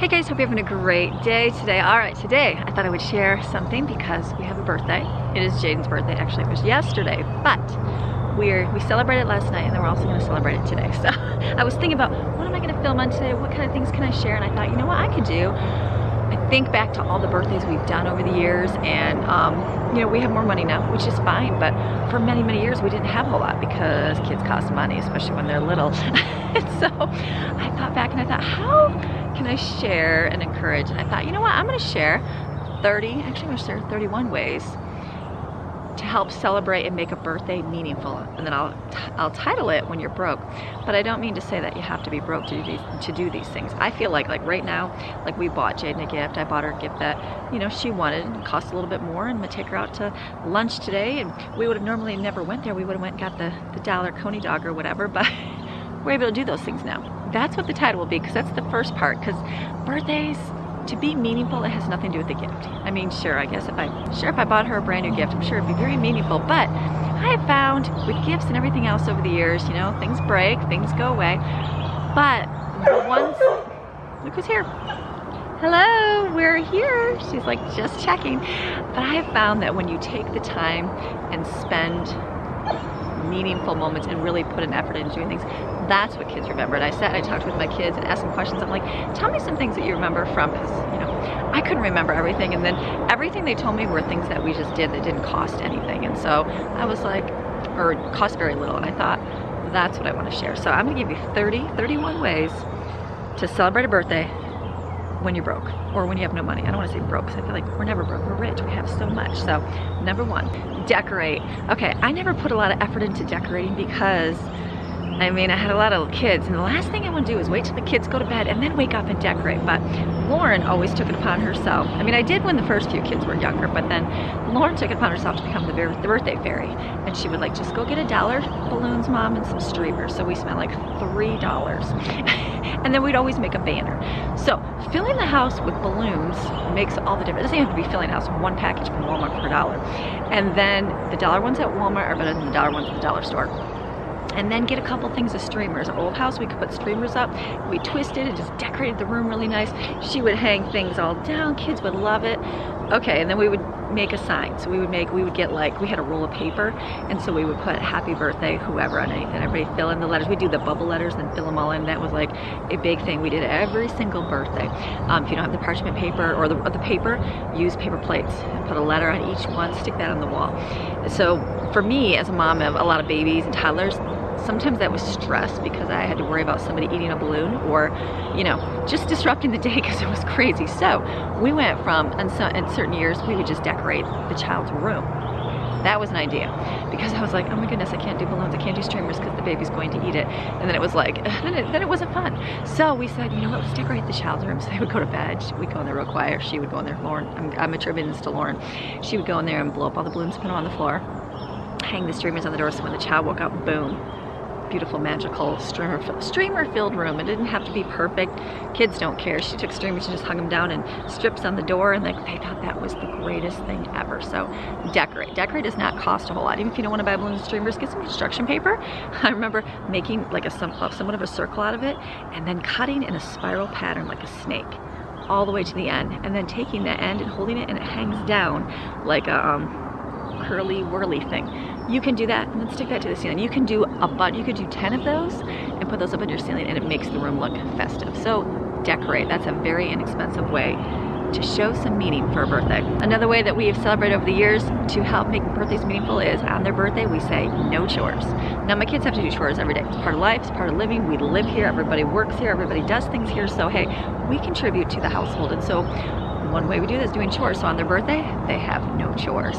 guys, hope you're having a great day today. All right, today I thought I would share something because we have a birthday. It is Jaden's birthday. Actually, it was yesterday, but we celebrated last night and then we're also going to celebrate it today. So I was thinking about what am I going to film on today? What kind of things can I share? And I thought, you know what I could do? I think back to all the birthdays we've done over the years, and you know, we have more money now, which is fine, but for many, many years we didn't have a whole lot because kids cost money, especially when they're little. And so I thought back and I thought, how can I share and encourage? And I thought, you know what, I'm going to share 31 ways to help celebrate and make a birthday meaningful. And then I'll title it When You're Broke. But I don't mean to say that you have to be broke to do these things. I feel like right now, like we bought Jaden a gift. I bought her a gift that, you know, she wanted. It cost a little bit more, and I'm gonna take her out to lunch today. And we would have normally never went there. We would have went and got the dollar coney dog or whatever, but we're able to do those things now. That's what the title will be, because that's the first part, because birthdays, to be meaningful, it has nothing to do with the gift. I mean, sure, I guess if I bought her a brand new gift, I'm sure it'd be very meaningful, but I have found with gifts and everything else over the years, you know, things break, things go away, but the ones, look who's here. Hello, we're here. She's like just checking. But I have found that when you take the time and spend meaningful moments and really put an effort into doing things, that's what kids remember. And I sat and I talked with my kids and asked them questions. I'm like, tell me some things that you remember from, because, you know, I couldn't remember everything, and then everything they told me were things that we just did that didn't cost anything. And so I was like, or cost very little, and I thought, that's what I want to share. So I'm gonna give you 31 ways to celebrate a birthday when you're broke, or when you have no money. I don't want to say broke, because I feel like we're never broke, we're rich, we have so much. So number one, decorate. Okay, I never put a lot of effort into decorating because, I mean, I had a lot of kids, and the last thing I want to do is wait till the kids go to bed and then wake up and decorate. But Lauren always took it upon herself. I mean, I did when the first few kids were younger, but then Lauren took it upon herself to become the birthday fairy. And she would like, just go get $1 balloons, Mom, and some streamers. So we spent like $3. And then we'd always make a banner. So filling the house with balloons makes all the difference. It doesn't have to be filling the house with one package from Walmart for $1. And then the dollar ones at Walmart are better than the dollar ones at the dollar store. And then get a couple things of streamers. Our old house, we could put streamers up. We twisted and just decorated the room really nice. She would hang things all down. Kids would love it. Okay, and then we would make a sign. So we would get, like, we had a roll of paper, and so we would put happy birthday, whoever, underneath, and everybody fill in the letters. We'd do the bubble letters and fill them all in. That was like a big thing. We did every single birthday. If you don't have the parchment paper or the paper, use paper plates. Put a letter on each one, stick that on the wall. So for me, as a mom of a lot of babies and toddlers, sometimes that was stress because I had to worry about somebody eating a balloon, or, you know, just disrupting the day because it was crazy. So we went from, in certain years, we would just decorate the child's room. That was an idea, because I was like, oh my goodness, I can't do balloons, I can't do streamers because the baby's going to eat it. And then it was like, then it wasn't fun. So we said, you know what, let's decorate the child's room. So they would go to bed, we'd go in there real quiet, she would go in there, Lauren, I'm attributing this to Lauren. She would go in there and blow up all the balloons, put them on the floor, hang the streamers on the door, so when the child woke up, boom, beautiful, magical streamer-filled room. It didn't have to be perfect. Kids don't care. She took streamers and just hung them down and strips on the door, and they thought that was the greatest thing ever. So decorate. Decorate does not cost a whole lot. Even if you don't want to buy balloons and streamers, get some construction paper. I remember making like somewhat of a circle out of it, and then cutting in a spiral pattern like a snake all the way to the end, and then taking that end and holding it, and it hangs down like a curly whirly thing. You can do that and then stick that to the ceiling. You can do you could do 10 of those and put those up on your ceiling, and it makes the room look festive. So decorate. That's a very inexpensive way to show some meaning for a birthday. Another way that we have celebrated over the years to help make birthdays meaningful is on their birthday we say no chores. Now my kids have to do chores every day. It's part of life, it's part of living. We live here, everybody works here, everybody does things here. So hey, we contribute to the household, and so one way we do this is doing chores. So on their birthday, they have no chores.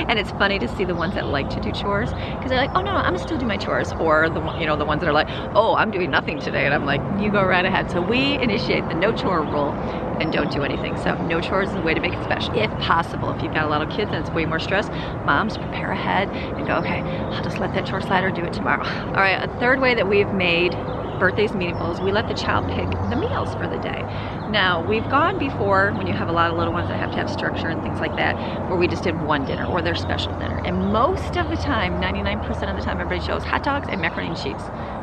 And it's funny to see the ones that like to do chores, because they're like, oh no, I'm gonna still do my chores. Or the ones that are like, oh, I'm doing nothing today. And I'm like, you go right ahead. So we initiate the no chore rule and don't do anything. So no chores is a way to make it special. If possible, if you've got a lot of kids and it's way more stress, moms prepare ahead and go, okay, I'll just let that chore slide or do it tomorrow. All right, a third way that we've made birthdays meaningful is we let the child pick the meals for the day. Now, we've gone before, when you have a lot of little ones that have to have structure and things like that, where we just did one dinner or their special dinner. And most of the time, 99% of the time, everybody chose hot dogs and macaroni and cheese.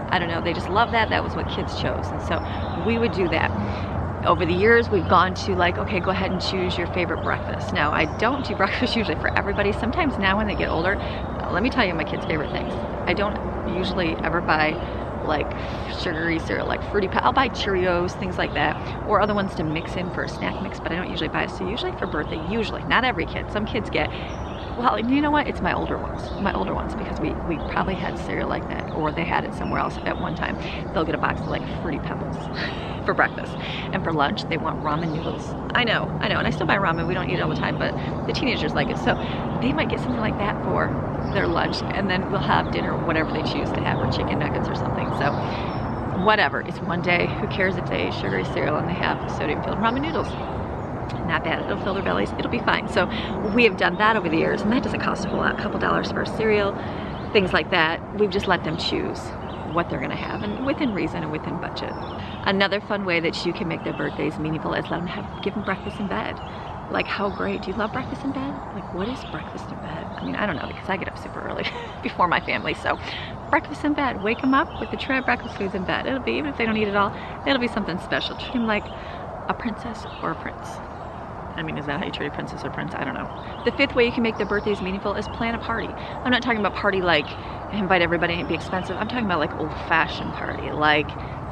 I don't know, they just love that. That was what kids chose. And so we would do that. Over the years, we've gone to like, okay, go ahead and choose your favorite breakfast. Now, I don't do breakfast usually for everybody. Sometimes now when they get older, let me tell you my kids' favorite things. I don't usually ever buy like sugary cereal, like Fruity Pebbles. I'll buy Cheerios, things like that, or other ones to mix in for a snack mix, but I don't usually buy it. So usually for birthday, usually, not every kid. Some kids get, well, you know what? It's my older ones, because we probably had cereal like that, or they had it somewhere else at one time. They'll get a box of like Fruity Pebbles for breakfast, and for lunch they want ramen noodles. I know, and I still buy ramen. We don't eat it all the time, but the teenagers like it, so they might get something like that for their lunch, and then we'll have dinner, whatever they choose to have, or chicken nuggets or something. So whatever, it's one day. Who cares if they eat sugary cereal and they have sodium-filled ramen noodles? Not bad, it'll fill their bellies, it'll be fine. So we have done that over the years, and that doesn't cost a whole lot, a couple dollars for a cereal, things like that. We've just let them choose what they're gonna have, and within reason and within budget. Another fun way that you can make their birthdays meaningful is give them breakfast in bed. Like, how great, do you love breakfast in bed? Like, what is breakfast in bed? I mean, I don't know, because I get up super early before my family, so breakfast in bed, wake them up with the tray of breakfast foods in bed. It'll be, even if they don't eat it all, it'll be something special. Treat them like a princess or a prince. I mean, is that how you treat a princess or prince? I don't know. The fifth way you can make their birthdays meaningful is plan a party. I'm not talking about party like invite everybody and be expensive. I'm talking about like old-fashioned party, like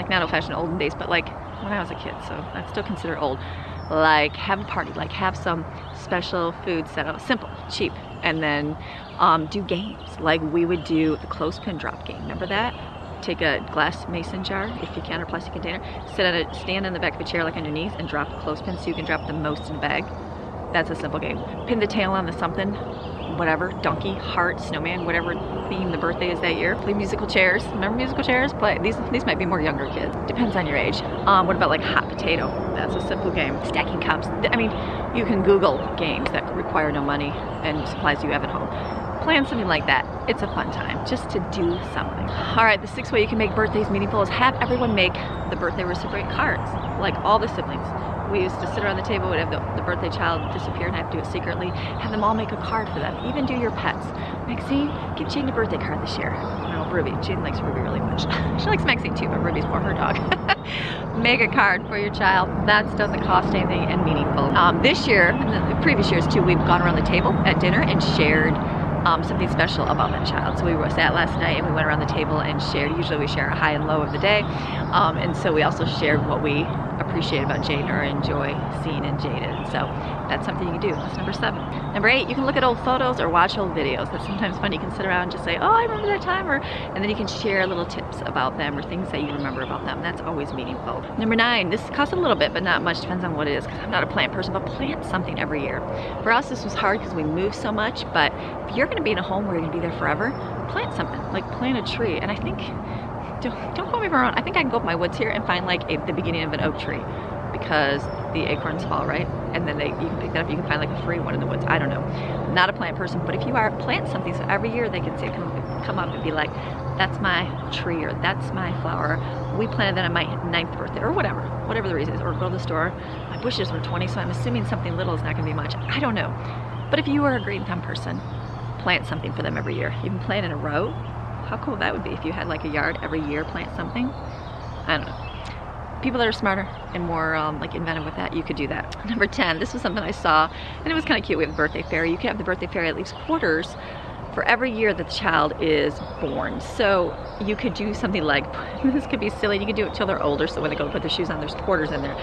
not old-fashioned olden days, but like when I was a kid, so that's still considered old. Like, have a party, like have some special food set up, simple, cheap, and then do games. Like we would do the clothespin drop game. Remember that? Take a glass mason jar, if you can, or plastic container, stand in the back of a chair like on your knees and drop a clothespin so you can drop the most in the bag. That's a simple game. Pin the tail on the something, whatever, donkey, heart, snowman, whatever theme the birthday is that year. Play musical chairs. Remember musical chairs? Play. These might be more younger kids. Depends on your age. What about like hot potato? That's a simple game. Stacking cups. I mean, you can Google games that require no money and supplies you have at home. Plan something like that. It's a fun time just to do something. All right, the sixth way you can make birthdays meaningful is have everyone make the birthday recipient cards, like all the siblings. We used to sit around the table, we'd have the birthday child disappear and have to do it secretly, have them all make a card for them. Even do your pets. Maxine, give Jaden a birthday card this year. No, Ruby. Jaden likes Ruby really much. She likes Maxine too, but Ruby's more her dog. Make a card for your child. That doesn't cost anything and meaningful. This year, and the previous years too, we've gone around the table at dinner and shared something special about that child. So we sat last night and we went around the table and shared. Usually we share a high and low of the day, and so we also shared what we appreciate about Jaden or enjoy seeing in Jaden. So that's something you can do. That's number 7. Number 8, you can look at old photos or watch old videos. That's sometimes fun. You can sit around and just say, oh, I remember that time, and then you can share little tips about them or things that you remember about them. That's always meaningful. Number 9, this costs a little bit, but not much. Depends on what it is, because I'm not a plant person, but plant something every year. For us, this was hard because we move so much, but if you're going to be in a home where you're going to be there forever, plant something, like plant a tree. And I think, don't quote me wrong, I think I can go up my woods here and find like the beginning of an oak tree, because the acorns fall, right? And then you can pick that up, you can find like a free one in the woods. I don't know. I'm not a plant person, but if you are, plant something so every year they can see it come up and be like, that's my tree, or that's my flower. We planted that on my 9th birthday, or whatever the reason is. Or go to the store. My bushes were 20, so I'm assuming something little is not going to be much. I don't know. But if you are a green thumb person, plant something for them every year. You can plant in a row. How cool that would be if you had like a yard every year, plant something. I don't know. People that are smarter and more like inventive with that, you could do that. Number 10, this was something I saw, and it was kind of cute. We have a birthday fairy. You can have the birthday fairy at least quarters for every year that the child is born. So you could do something like, this could be silly, you could do it till they're older, so when they go put their shoes on, there's quarters in there.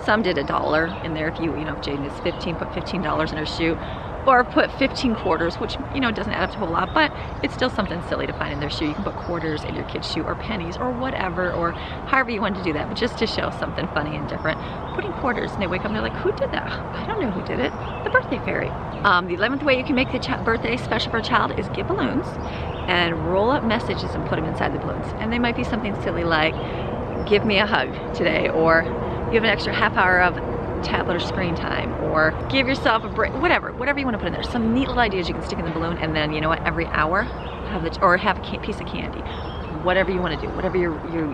Some did $1 in there. If if Jaden is 15, put $15 in her shoe. Or put 15 quarters, which, doesn't add up to a whole lot, but it's still something silly to find in their shoe. You can put quarters in your kid's shoe, or pennies, or whatever, or however you want to do that, but just to show something funny and different. Putting quarters, and they wake up and they're like, who did that? I don't know who did it. The birthday fairy. The 11th way you can make the birthday special for a child is get balloons and roll up messages and put them inside the balloons. And they might be something silly like, give me a hug today, or you have an extra half hour of tablet or screen time, or give yourself a break, whatever you want to put in there. Some neat little ideas you can stick in the balloon, and then every hour have a piece of candy. whatever you want to do, whatever you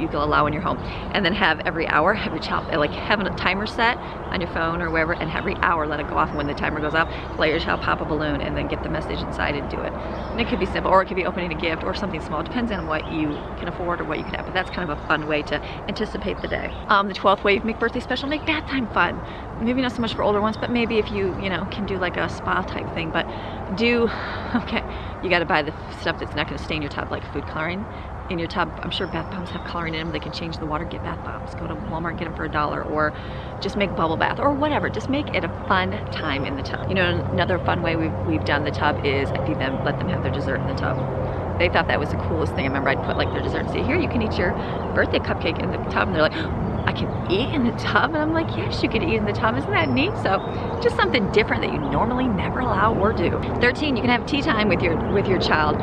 can allow in your home. And then have every hour, have your child, like have a timer set on your phone or wherever, and every hour let it go off. And when the timer goes off, let your child pop a balloon and then get the message inside and do it. And it could be simple, or it could be opening a gift or something small. It depends on what you can afford or what you can have, but that's kind of a fun way to anticipate the day. The 12th way you make birthday special, make bath time fun. Maybe not so much for older ones, but maybe if you can do like a spa type thing, but you got to buy the stuff that's not going to stain your tub, like food coloring in your tub. I'm sure bath bombs have coloring in them. They can change the water, get bath bombs. Go to Walmart, get them for $1, or just make bubble bath or whatever. Just make it a fun time in the tub. Another fun way we've done the tub is I feed them, let them have their dessert in the tub. They thought that was the coolest thing. I remember I'd put like their dessert and say, here, you can eat your birthday cupcake in the tub. And they're like, I can eat in the tub? And I'm like, yes, you can eat in the tub. Isn't that neat? So just something different that you normally never allow or do. 13, you can have tea time with your child.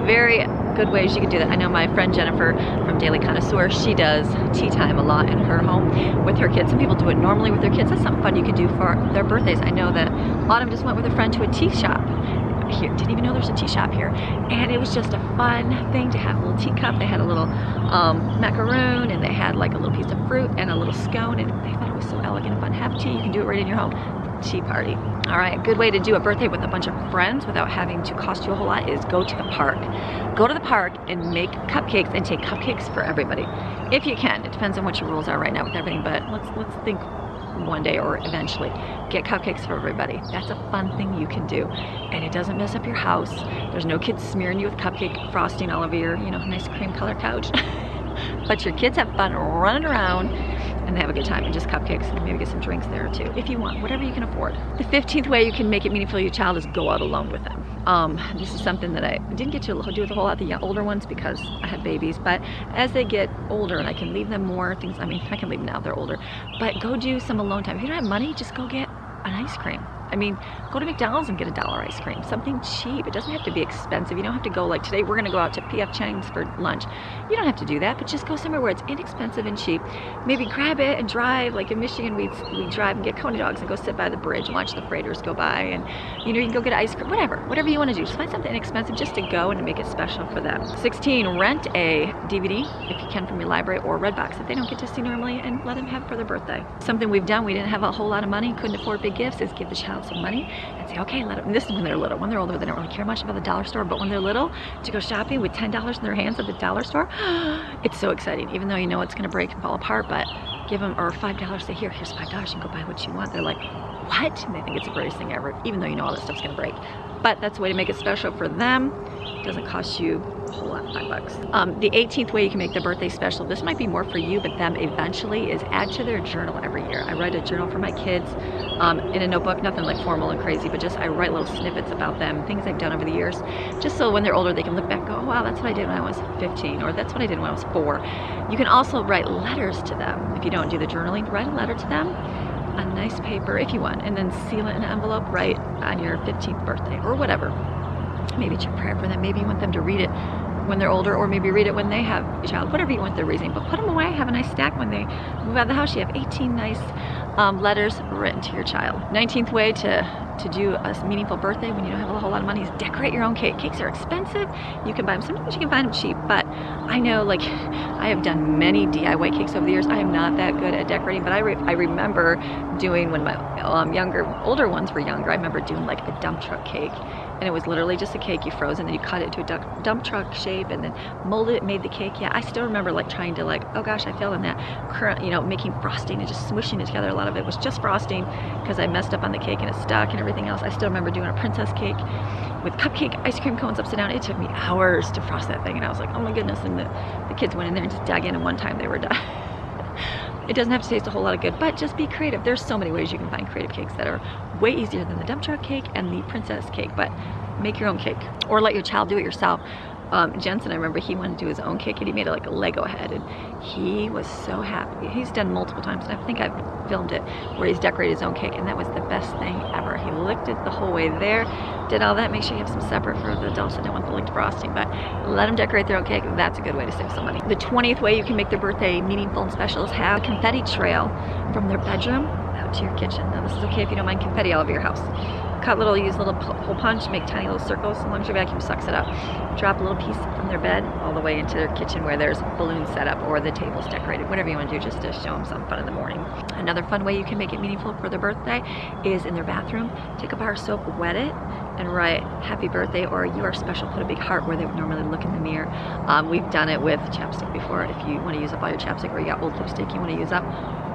Very good ways you can do that. I know my friend Jennifer from Daily Connoisseur, she does tea time a lot in her home with her kids. Some people do it normally with their kids. That's something fun you can do for their birthdays. I know that Autumn just went with a friend to a tea shop. Here, didn't even know there's a tea shop here, and it was just a fun thing to have a little teacup. They had a little macaroon, and they had like a little piece of fruit and a little scone, and they thought it was so elegant and fun. Have tea, you can do it right in your home. Tea party. All right, a good way to do a birthday with a bunch of friends without having to cost you a whole lot is go to the park. Go to the park and make cupcakes and take cupcakes for everybody. If you can. It depends on what your rules are right now with everything, but let's think one day or eventually. Get cupcakes for everybody. That's a fun thing you can do. And it doesn't mess up your house. There's no kids smearing you with cupcake frosting all over your, nice cream color couch. But your kids have fun running around and they have a good time, and just cupcakes, and maybe get some drinks there too, if you want, whatever you can afford. The 15th way you can make it meaningful to your child is go out alone with them. This is something that I didn't get to do with a whole lot of the older ones because I had babies, but as they get older and I can leave them more things, I can leave them now, they're older, but go do some alone time. If you don't have money, just go get an ice cream. Go to McDonald's and get $1 ice cream, something cheap. It doesn't have to be expensive. You don't have to go like today, we're gonna go out to P.F. Chang's for lunch. You don't have to do that, but just go somewhere where it's inexpensive and cheap. Maybe grab it and drive, like in Michigan, we drive and get Coney dogs and go sit by the bridge and watch the freighters go by, and you can go get ice cream, whatever you wanna do. Just find something inexpensive just to go and to make it special for them. 16, rent a DVD, if you can, from your library or Redbox that they don't get to see normally, and let them have for their birthday. Something we've done, we didn't have a whole lot of money, couldn't afford big gifts, is give the child some money and say, okay, let them, this is when they're little. When they're older, they don't really care much about the dollar store, but when they're little, to go shopping with $10 in their hands at the dollar store, it's so exciting, even though you know it's gonna break and fall apart, but give them, or $5, say, here's $5, you can go buy what you want. They're like, what? And they think it's the greatest thing ever, even though you know all this stuff's gonna break. But that's a way to make it special for them. It doesn't cost you a whole lot, $5. The 18th way you can make the birthday special, this might be more for you, but them eventually, is add to their journal every year. I write a journal for my kids in a notebook, nothing like formal and crazy, but just I write little snippets about them, things I've done over the years, just so when they're older, they can look back and go, oh, wow, that's what I did when I was 15, or that's what I did when I was 4. You can also write letters to them. If you don't do the journaling, write a letter to them on nice paper if you want, and then seal it in an envelope right on your 15th birthday or whatever. Maybe it's your prayer for them. Maybe you want them to read it when they're older, or maybe read it when they have a child, whatever you want their reasoning, but put them away, have a nice stack. When they move out of the house, you have 18 nice letters written to your child. 19th way to do a meaningful birthday when you don't have a whole lot of money is decorate your own cake. Cakes are expensive. You can buy them, sometimes you can find them cheap, but I know, like, I have done many DIY cakes over the years. I am not that good at decorating, but I remember doing, when my older ones were younger, I remember doing like a dump truck cake. And it was literally just a cake you froze, and then you cut it to a dump truck shape and then molded it, made the cake. Yeah, I still remember like trying to, like, oh gosh, I failed in that current, making frosting and just smooshing it together. A lot of it was just frosting because I messed up on the cake and it stuck and everything else. I still remember doing a princess cake with cupcake ice cream cones upside down. It took me hours to frost that thing, and I was like, oh my goodness. And the kids went in there and just dug in, and one time they were done. It doesn't have to taste a whole lot of good, but just be creative. There's so many ways you can find creative cakes that are way easier than the dump truck cake and the princess cake, but make your own cake or let your child do it yourself. Jensen, I remember he wanted to do his own cake, and he made it like a Lego head, and he was so happy. He's done multiple times, and I think I've filmed it, where he's decorated his own cake, and that was the best thing ever. He licked it the whole way there, did all that. Make sure you have some separate for the adults that don't want the licked frosting, but let them decorate their own cake. That's a good way to save some money. The 20th way you can make their birthday meaningful and special is have a confetti trail from their bedroom out to your kitchen. Now, this is okay if you don't mind confetti all over your house. use little hole punch, make tiny little circles, as long as your vacuum sucks it up. Drop a little piece from their bed all the way into their kitchen where there's balloons set up or the table's decorated, whatever you want to do, just to show them something fun in the morning. Another fun way you can make it meaningful for their birthday is in their bathroom. Take a bar of soap, wet it, and write happy birthday or you are special. Put a big heart where they would normally look in the mirror. We've done it with chapstick before. If you want to use up all your chapstick or you got old lipstick you want to use up,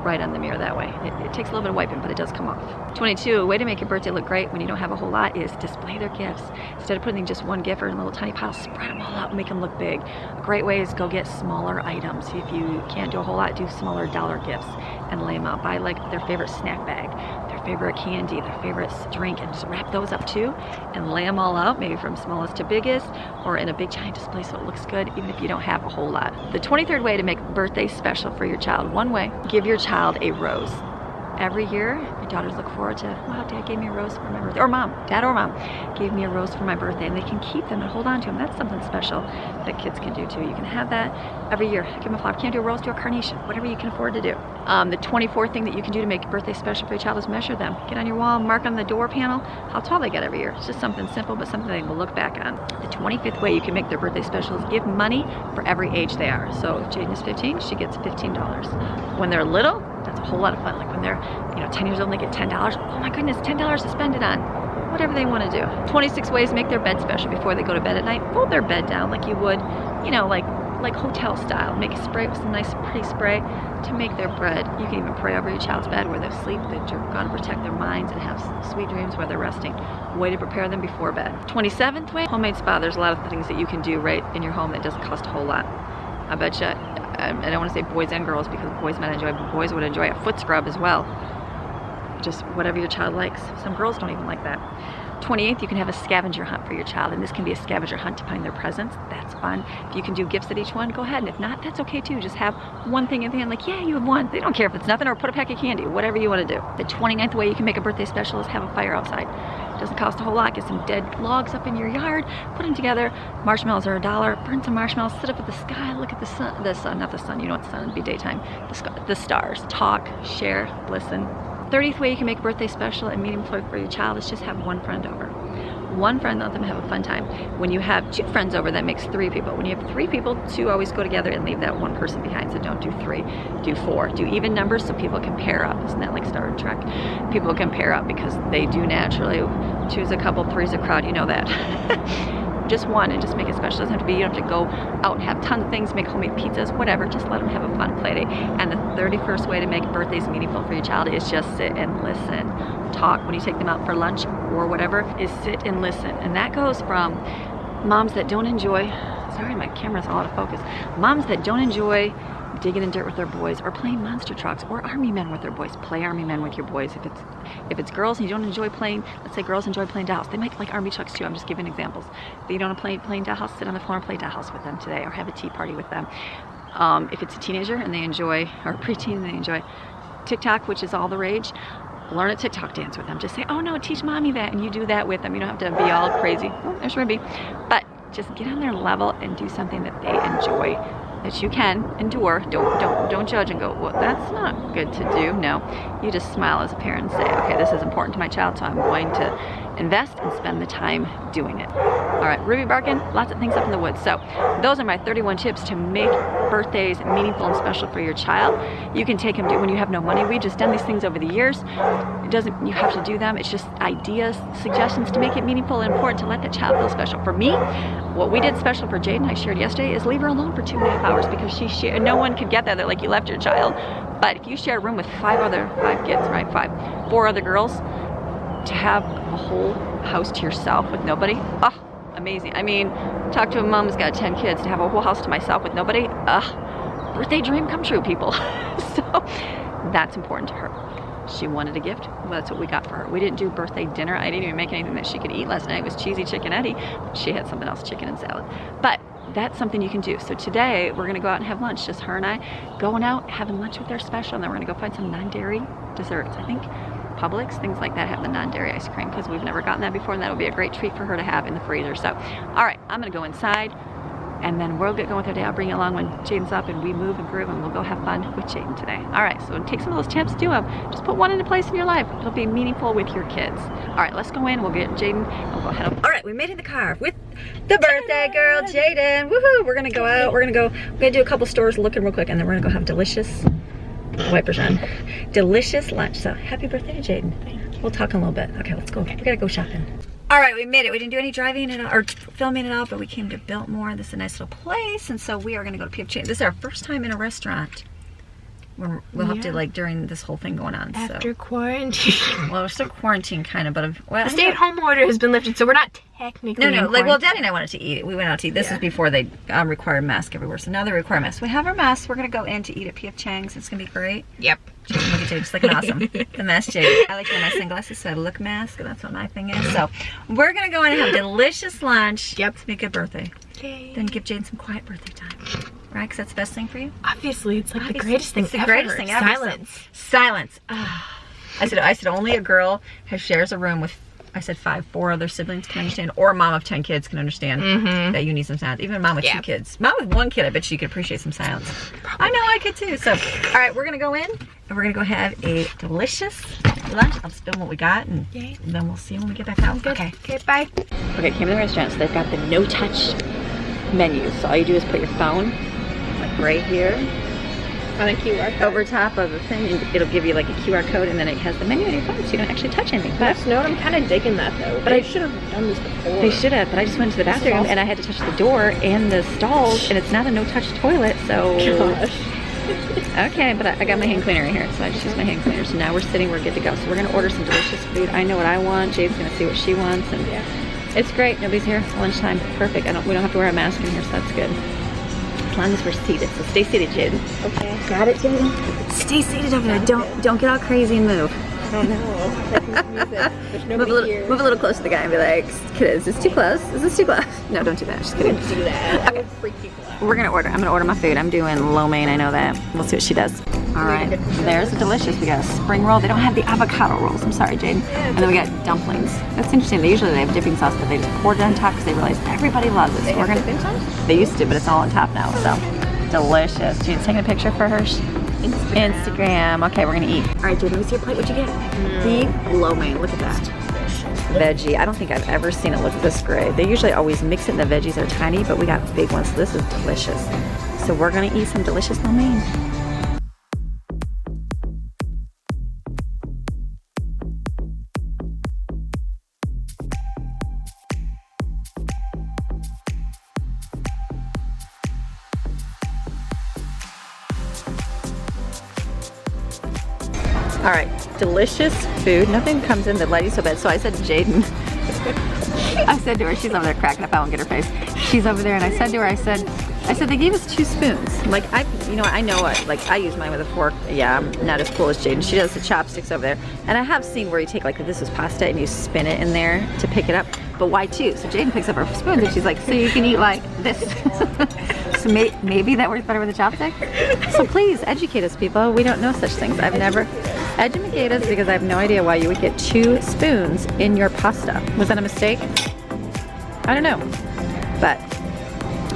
right on the mirror that way. It takes a little bit of wiping, but it does come off. 22, a way to make your birthday look great when you don't have a whole lot is display their gifts. Instead of putting just one gift or in a little tiny pile, spread them all out and make them look big. A great way is go get smaller items. If you can't do a whole lot, do smaller dollar gifts and lay them out. Buy like their favorite snack bag, their favorite candy, their favorite drink, and just wrap those up too and lay them all out, maybe from smallest to biggest or in a big giant display so it looks good even if you don't have a whole lot. The 23rd way to make birthdays special for your child. One way, give your child a rose. Every year, your daughters look forward to, wow, Dad gave me a rose for my birthday. Or Mom, Dad or Mom gave me a rose for my birthday, and they can keep them and hold on to them. That's something special that kids can do too. You can have that every year. Give them a flower. Can't do a rose, do a carnation. Whatever you can afford to do. The 24th thing that you can do to make your birthday special for your child is measure them. Get on your wall, mark on the door panel how tall they get every year. It's just something simple, but something they will look back on. The 25th way you can make their birthday special is give money for every age they are. So if Jaden is 15, she gets $15. When they're little, that's a whole lot of fun. Like when they're 10 years old and they get $10. Oh my goodness, $10 to spend it on whatever they want to do. 26 ways to make their bed special before they go to bed at night. Fold their bed down like you would, like hotel style. Make a spray with some nice pretty spray to make their bed. You can even pray over your child's bed where they sleep, that you're going to protect their minds and have sweet dreams where they're resting. Way to prepare them before bed. 27th way, homemade spa. There's a lot of things that you can do right in your home that doesn't cost a whole lot. I bet you, I don't want to say boys and girls because boys might enjoy it, but boys would enjoy a foot scrub as well. Just whatever your child likes. Some girls don't even like that. 28th, you can have a scavenger hunt for your child, and this can be a scavenger hunt to find their presents. That's fun. If you can do gifts at each one, go ahead, and if not, that's okay too. Just have one thing at the end, like, yeah, you have one. They don't care if it's nothing, or put a pack of candy, whatever you want to do. The 29th way you can make a birthday special is have a fire outside. It doesn't cost a whole lot. Get some dead logs up in your yard, put them together. Marshmallows are $1. Burn some marshmallows, sit up at the sky, look at the sun, not the sun, you know what the sun would be daytime. The stars. Talk, share, listen. 30th way you can make a birthday special and meaningful for your child is just have one friend over. One friend, let them have a fun time. When you have 2 friends over, that makes 3 people. When you have 3 people, 2 always go together and leave that one person behind. So don't do 3, do 4. Do even numbers so people can pair up. Isn't that like Star Trek? People can pair up because they do naturally. 2's a couple, 3's a crowd, you know that. Just one and just make it special. It doesn't have to be, you don't have to go out and have tons of things, make homemade pizzas, whatever. Just let them have a fun play day. And the 31st way to make birthdays meaningful for your child is just sit and listen. Talk when you take them out for lunch or whatever, is sit and listen. And that goes from moms that don't enjoy, sorry, my camera's all out of focus. Moms that don't enjoy digging in dirt with their boys or playing monster trucks, or army men with their boys. Play army men with your boys. If it's girls and you don't enjoy playing, let's say girls enjoy playing dollhouse. They might like army trucks too. I'm just giving examples. If you don't want to play playing dollhouse, sit on the floor and play dollhouse with them today, or have a tea party with them. If it's a teenager and they enjoy, or preteen and they enjoy TikTok, which is all the rage, learn a TikTok dance with them. Just say, oh no, teach mommy that, and you do that with them. You don't have to be all crazy. Oh, there's Ruby. But just get on their level and do something that they enjoy, that you can endure. Don't judge and go, well, that's not good to do. No, you just smile as a parent and say, okay, this is important to my child, so I'm going to invest and spend the time doing it. All right, Ruby barking, lots of things up in the woods. So those are my 31 tips to make birthdays meaningful and special for your child. You can take them to when you have no money. We've just done these things over the years. It doesn't, you have to do them. It's just ideas, suggestions to make it meaningful and important to let the child feel special. For me, what we did special for Jaden, I shared yesterday, is leave her alone for 2.5 hours because she shared, no one could get that. They're like, you left your child. But if you share a room with 4 other girls, to have a whole house to yourself with nobody, amazing. I mean, talk to a mom who's got 10 kids, to have a whole house to myself with nobody, birthday dream come true, people. So that's important to her. She wanted a gift, well, that's what we got for her. We didn't do birthday dinner. I didn't even make anything that she could eat last night. It was cheesy chicken Eddie. She had something else, chicken and salad. But that's something you can do. So today we're gonna go out and have lunch, just her and I going out, having lunch with her special, and then we're gonna go find some non-dairy desserts. I think Publix, things like that, have the non-dairy ice cream because we've never gotten that before, and that would be a great treat for her to have in the freezer. So, all right, I'm gonna go inside, and then we'll get going with our day. I'll bring you along when Jaden's up and we move and groove, and we'll go have fun with Jaden today. All right, so take some of those tips, do them. Just put one into place in your life. It'll be meaningful with your kids. All right, let's go in. We'll get Jaden and we'll go head up. All right, we made it in the car with the birthday girl, Jaden. Woohoo! We're gonna go out. We're gonna do a couple stores looking real quick, and then we're gonna go have delicious wipers on. Delicious lunch. So happy birthday to Jaden. We'll talk in a little bit. Okay, let's go. We gotta go shopping. All right, we made it. We didn't do any driving at all, or filming at all, but we came to Biltmore. This is a nice little place, and so we are gonna go to P.F. Chang's. This is our first time in a restaurant. We'll have to, like, during this whole thing going on. After quarantine. Well, we're still quarantined, kind of, but well, the stay-at-home order has been lifted, so we're not technically No, like, well, Daddy and I wanted to eat. We went out to eat. This is before they required masks everywhere, so now they require masks. We have our masks. We're gonna go in to eat at P.F. Chang's. It's gonna be great. Yep. Look at Jade, just looking awesome. The mask, Jade. I like to wear my sunglasses, so I look mask, and that's what my thing is. So we're gonna go in and have delicious lunch. Yep. To be a good birthday. Yay. Then give Jade some quiet birthday time. Right? Because that's the best thing for you? Obviously, it's like the greatest thing ever. The greatest thing ever. Silence. Silence. I said only a girl who shares a room with, I said 4 other siblings can understand, or a mom of 10 kids can understand that you need some silence. Even a mom with 2 kids. Mom with 1 kid, I bet you could appreciate some silence. I know I could too. So, all right, we're gonna go in and we're gonna go have a delicious lunch. I'll spill what we got, and then we'll see when we get back out. Okay, bye. Okay, came to the restaurant, so they've got the no-touch menu. So all you do is put your phone, like right here, On a QR code. over top of the thing, and it'll give you like a QR code, and then it has the menu on your phone, so you don't actually touch anything. But you know what? I'm kind of digging that though. But I should have done this before. They should have, but I just went to the bathroom and I had to touch the door and the stalls, and it's not a no-touch toilet, so. Gosh. Okay, but I got my hand cleaner in here, so I just used my hand cleaner. So now we're sitting, we're good to go. So we're gonna order some delicious food. I know what I want. Jade's gonna see what she wants, and it's great. Nobody's here. It's lunchtime. Perfect. We don't have to wear a mask in here, so that's good. As long as we're seated. So stay seated, Jaden. Okay. Got it, Jaden? Stay seated over there. Don't get all crazy and move. I don't know. There's nobody here. Move a little close to the guy and be like, kid, is this too close? Is this too close? No, don't do that. Just kidding. Don't do that. I would freak people out. We're gonna order. I'm gonna order my food. I'm doing lo mein. I know that. We'll see what she does. All right. There's the delicious. We got a spring roll. They don't have the avocado rolls. I'm sorry, Jaden. And then we got dumplings. That's interesting. They have dipping sauce, but they just poured it on top because they realize everybody loves it. So we're gonna. They used to, but it's all on top now. So delicious. Jaden's taking a picture for her Instagram. Okay, we're gonna eat. All right, Jaden. Let me see your plate. What'd you get? Beef lo mein. Look at that. Veggie. I don't think I've ever seen it look this great. They usually always mix it and the veggies are tiny, but we got big ones, so this is delicious. So we're gonna eat some delicious lo mein. All right, delicious food. Nothing comes in that lady so bad. So I said to Jaden, I said to her, she's over there cracking up. I won't get her face. She's over there, and I said to her, I said they gave us 2 spoons. Like I know what. Like I use mine with a fork. Yeah, I'm not as cool as Jaden. She does the chopsticks over there, and I have seen where you take like this is pasta and you spin it in there to pick it up. But why 2? So Jaden picks up her spoons and she's like, so you can eat like this. So maybe that works better with a chopstick. So please educate us, people. We don't know such things. I've never. Educate us, because I have no idea why you would get 2 spoons in your pasta. Was that a mistake? I don't know. But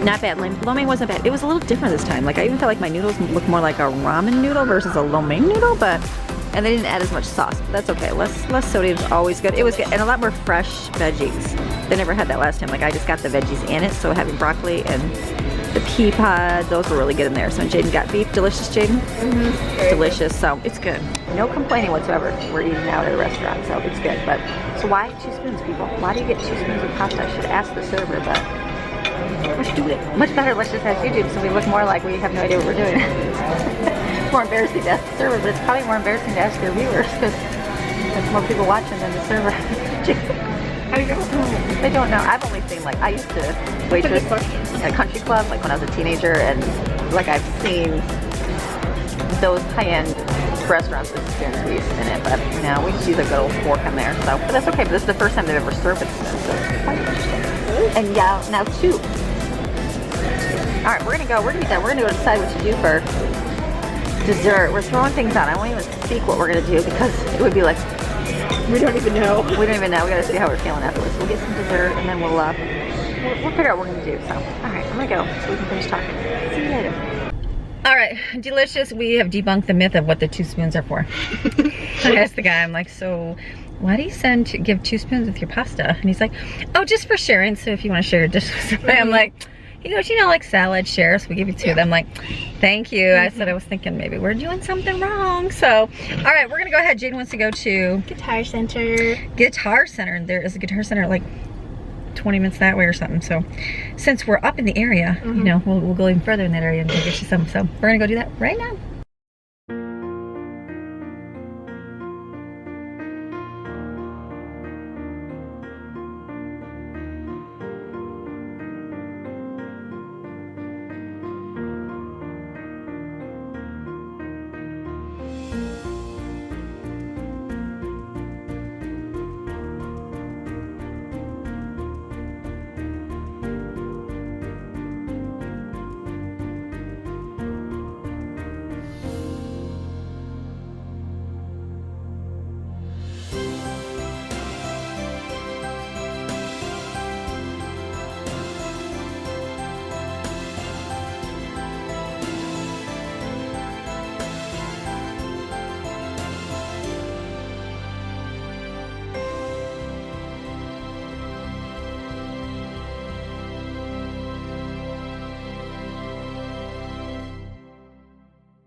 not bad. Lo mein wasn't bad. It was a little different this time. Like I even felt like my noodles looked more like a ramen noodle versus a lo mein noodle, and they didn't add as much sauce. But that's okay. Less sodium is always good. It was good, and a lot more fresh veggies. They never had that last time. Like I just got the veggies in it, so having broccoli and the pea pod, those were really good in there. So Jaden got beef. Delicious, Jaden? Delicious. So it's good. No complaining whatsoever. We're eating out at a restaurant, so it's good. But so why 2 spoons, people? Why do you get 2 spoons of pasta? I should ask the server, but let's do it. Much better. Let's just ask YouTube, so we look more like we have no idea what we're doing. It's more embarrassing to ask the server, but it's probably more embarrassing to ask your viewers because there's more people watching than the server. How do you know? They don't know. I've only seen, like, I used to waitress at a country club, like when I was a teenager, and like I've seen those high-end restaurants with spoons in it, but now we just use a good old fork in there. So, but that's okay. But this is the first time they've ever served it, so it's quite interesting. And yeah, now 2. All right, we're gonna go. We're gonna eat that. We're gonna go decide what to do for dessert. We're throwing things out. I won't even speak what we're gonna do because it would be like. We don't even know. We don't even know. We gotta see how we're feeling afterwards. We'll get some dessert and then we'll we'll figure out what we're gonna do. So, all right, I'm gonna go so we can finish talking. See you later. All right, delicious. We have debunked the myth of what the 2 spoons are for. I asked the guy, I'm like, so why do you give 2 spoons with your pasta? And he's like, oh, just for sharing. So if you want to share your dish with somebody, I'm like, he goes, you know, like salad share, so we give you 2 of them. I'm like, thank you. I said I was thinking maybe we're doing something wrong. So, all right, we're gonna go ahead. Jaden wants to go to Guitar Center. Guitar Center. There is a Guitar Center like 20 minutes that way or something. So since we're up in the area, you know, we'll go even further in that area and go get you some. So we're gonna go do that right now.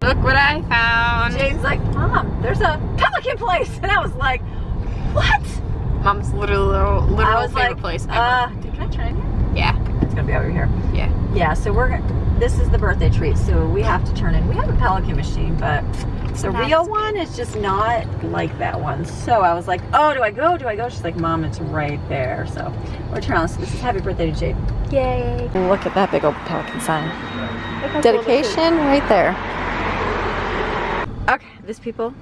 Look what I found. Jaden's like, Mom, there's a pelican place. And I was like, what? Mom's literal I was favorite like, place ever. can I turn in here? Yeah. It's gonna be over here. Yeah. Yeah, so this is the birthday treat, so we have to turn in. We have a pelican machine, but the real one is just not like that one. So I was like, oh, do I go? Do I go? She's like, Mom, it's right there. So we're turning on. So this is happy birthday to Jaden. Yay. Look at that big old pelican sign. Dedication right there. Okay, this people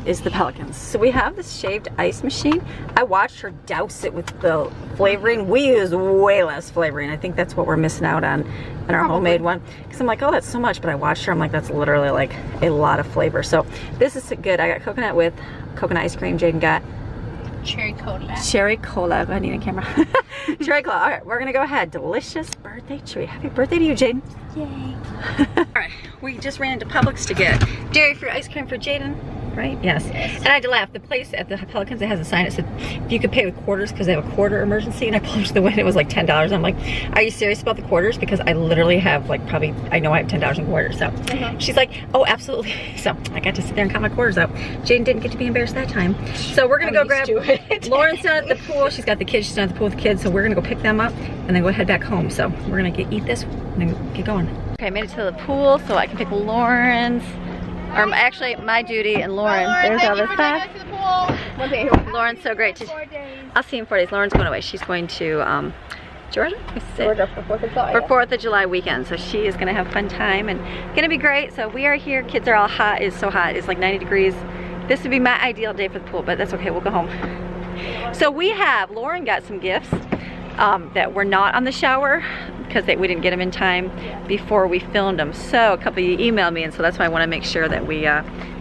is the pelicans. So we have this shaved ice machine. I watched her douse it with the flavoring. We use way less flavoring. I think that's what we're missing out on in our homemade one. Because I'm like, oh, that's so much. But I watched her. I'm like, that's literally like a lot of flavor. So this is good. I got coconut with coconut ice cream. Jaden got cherry cola. Cherry cola. I need a camera. Cherry cola. All right, we're gonna go ahead. Delicious birthday treat. Happy birthday to you, Jaden. Yay. All right, we just ran into Publix to get dairy-free ice cream for Jaden. Right? Yes. And I had to laugh. The place at the Pelicans, it has a sign that said if you could pay with quarters because they have a quarter emergency, and I pulled to the window, it was like $10. I'm like, are you serious about the quarters? Because I literally have like probably, I know I have $10 in quarters. So she's like, oh, absolutely. So I got to sit there and count my quarters out. Jaden didn't get to be embarrassed that time. So we're gonna go grab Lauren's down at the pool. She's got the kids, she's down at the pool with the kids. So we're gonna go pick them up and then go head back home. So we're gonna eat this and then get going. Okay, I made it to the pool so I can pick Lauren's. Or actually, my Judy and Lauren. There's all this stuff. Lauren's so great. I'll see you in 4 days. Lauren's going away. She's going to Georgia? Georgia for 4th of July. For 4th of July weekend. So she is going to have a fun time and going to be great. So we are here. Kids are all hot. It's so hot. It's like 90 degrees. This would be my ideal day for the pool, but that's okay. We'll go home. So Lauren got some gifts that were not on the shower because we didn't get them in time before we filmed them. So a couple of you emailed me, and so that's why I want to make sure that we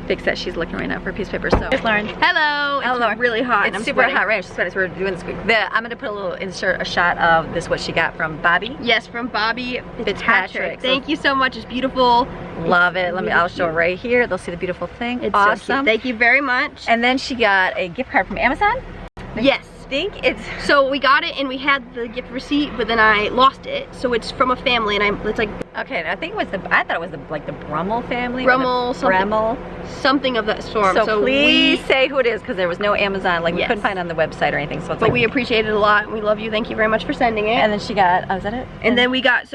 fix that. She's looking right now for a piece of paper. So here's Lauren. Hello. It's really hot. It's super hot, right? She's sweating. So we're doing this quick. I'm gonna put a little insert, a shot of this, what she got from Bobby. Yes, from Bobby Fitzpatrick. Thank you so much. It's beautiful. Love it. I'll show it right here. They'll see the beautiful thing. It's awesome. So cute. Thank you very much. And then she got a gift card from Amazon. Yes. I think it's so we got it and we had the gift receipt, but then I lost it. So it's from a family, and it's like okay. I think it was I thought it was like the Brummel family. Brummel, something of that sort. So please say who it is because there was no Amazon. Like we couldn't find it on the website or anything. So it's but we appreciate it a lot. And we love you. Thank you very much for sending it. And then she got. Oh, is that it? And then we got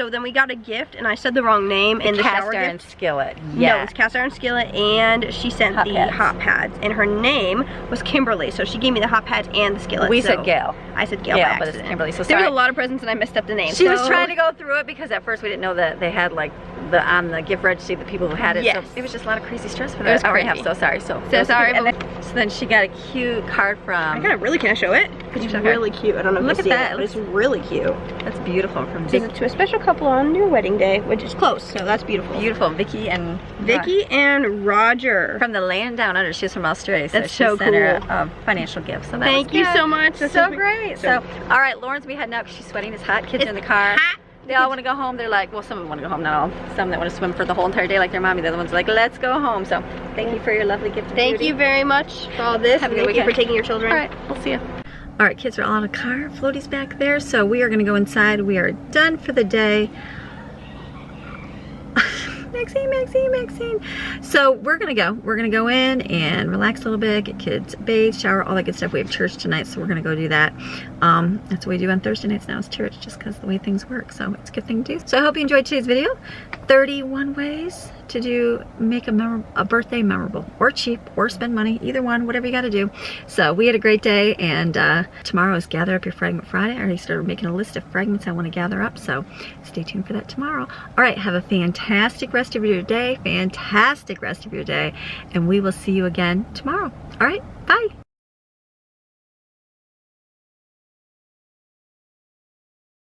a gift, and I said the wrong name. And the cast iron skillet. Yeah. No, it's cast iron skillet, and she sent the hot pads. And her name was Kimberly, so she gave me the hot pads and the skillet. We said Gail. I said Gail. Yeah, but it's Kimberly. So there was a lot of presents, and I messed up the name. She was trying to go through it because at first we didn't know that they had like on the gift registry the people who had it. Yes. So it was just a lot of crazy stress for that. I'm so sorry. So sorry. So then she got a cute card from. Can I show it? It's really cute. I don't know if Look you see at that. it, but it's really cute. That's beautiful from Says Vicky. it to a special couple on your wedding day, which is close, so that's beautiful. Beautiful, Vicky and Roger. from the land down under. She's from Australia, so That's she so sent her cool. a financial gift. So that Thank was you good. so much. That's So great. So, so- all right, Lauren's be heading out because she's sweating. It's hot. Kids are in the car. hot. They all want to go home. They're like, well, some of them want to go home, not all. Some that want to swim for the whole entire day like their mommy. The other ones are like, let's go home. So thank you for your lovely gift. Thank you very much for all this. Have a and good thank you for weekend. taking your children. All right, we'll see you. All right, kids are all in a car. Floaty's back there. So we are going to go inside. We are done for the day. Maxine. So we're gonna go in and relax a little bit, get kids bathed, shower, all that good stuff. We have church tonight, so we're gonna go do that. That's what we do on Thursday nights now, is church, just because the way things work. So it's a good thing to do. So I hope you enjoyed today's video. 31 ways to make a birthday memorable, or cheap, or spend money, either one, whatever you got to do. So we had a great day, and tomorrow is Gather Up Your Fragment Friday. I already started making a list of fragments I want to gather up, so stay tuned for that tomorrow. All right, have a fantastic rest of your day, and we will see you again tomorrow. All right, bye.